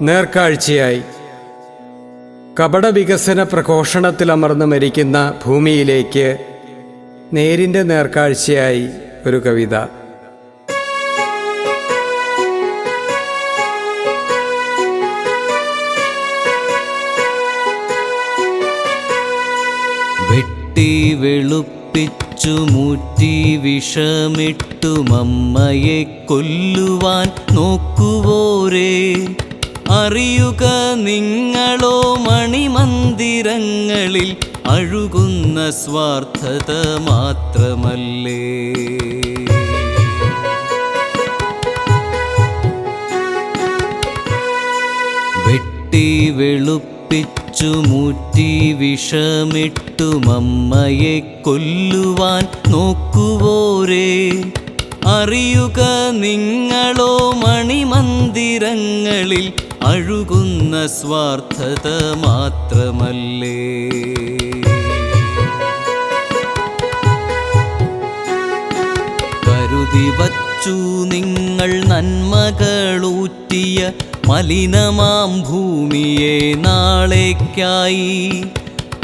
നേർക്കാഴ്ചയായി. കപട വികസന പ്രഘോഷണത്തിലമർന്ന് മരിക്കുന്ന ഭൂമിയിലേക്ക് നേരിൻ്റെ നേർക്കാഴ്ചയായി ഒരു കവിത. വെട്ടി വെളുപ്പിച്ചു മൂറ്റി വിഷമിട്ടുമമ്മയെ കൊല്ലുവാൻ നോക്കുവോരേ, അറിയുക നിങ്ങളോ മണിമന്ദിരങ്ങളിൽ അഴുകുന്ന സ്വാർത്ഥത മാത്രമല്ലേ. വെട്ടി വെളുപ്പിച്ചു മൂറ്റി വിഷമിട്ടുമമ്മയെ കൊല്ലുവാൻ നോക്കുവോരേ, അറിയുക നിങ്ങളോ മണിമന്ദിരങ്ങളിൽ അഴുകുന്ന സ്വാർത്ഥത മാത്രമല്ലേ. കരുതി വച്ചു നിങ്ങൾ നന്മകളൂറ്റിയ മലിനമാം ഭൂമിയെ നാളേക്കായി.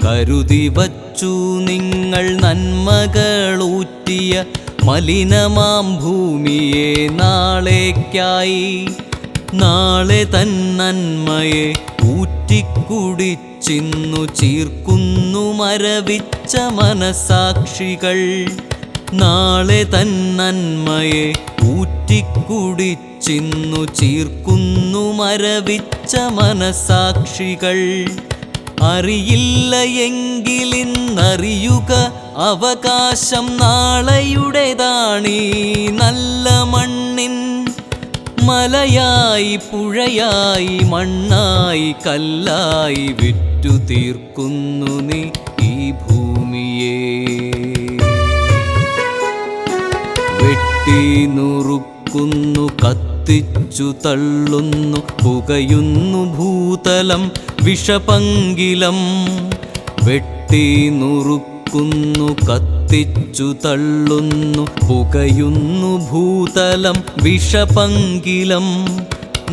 കരുതി വച്ചു നിങ്ങൾ നന്മകളൂറ്റിയ മലിനമാം ഭൂമിയെ നാളേക്കായി. നാളെ തൻ നന്മയെ ഊറ്റിക്കുടിച്ചിന്നു ചീർക്കുന്നു മരവിച്ച മനസാക്ഷികൾ. നാളെ തൻ നന്മയെ ഊറ്റിക്കുടിച്ചിന്നു ചീർക്കുന്നു മരവിച്ച മനസാക്ഷികൾ. അറിയില്ല എങ്കിലിന്നറിയുക അവകാശം നാളെയുടേതാണീ നല്ല മണ്ണിൻ. മലയായി പുഴയായി മണ്ണായി കല്ലായി വിറ്റു തീർക്കുന്നു നീ ഈ ഭൂമിയെ. വെട്ടി നുറുക്കുന്നു കത്തിച്ചു തള്ളുന്നു പുകയുന്നു ഭൂതലം വിഷപങ്കിലം. വെട്ടി നുറുക്കുന്നു കത്തിച്ചു തള്ളുന്നു പുകയുന്നു ഭൂതലം വിഷപങ്കിലം.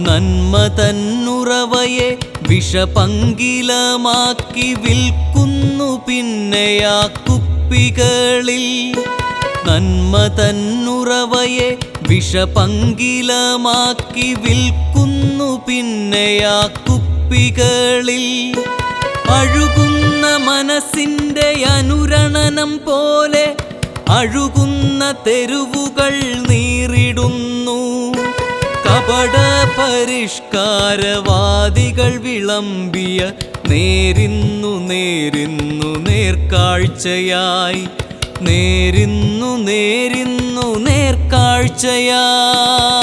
നന്മ തന്നുറവയെ വിഷപങ്കിലമാക്കി വിൽക്കുന്നു പിന്നെയാ കുപ്പികളിൽ. നന്മ തന്നുറവയെ വിഷപങ്കിലമാക്കി വിൽക്കുന്നു പിന്നെയാ കുപ്പികളിൽ. അഴുകുന്ന മനസ്സിൻ്റെ അനുരണനം പോലെ അഴുകുന്ന തെരുവുകൾ നീറിടുന്നു. കപട പരിഷ്കാരവാദികൾ വിളമ്പിയ നേരിന്നു നേരിന്നു നേർക്കാഴ്ചയായി. നേരിന്നു നേരിന്നു നേർക്കാഴ്ചയായി.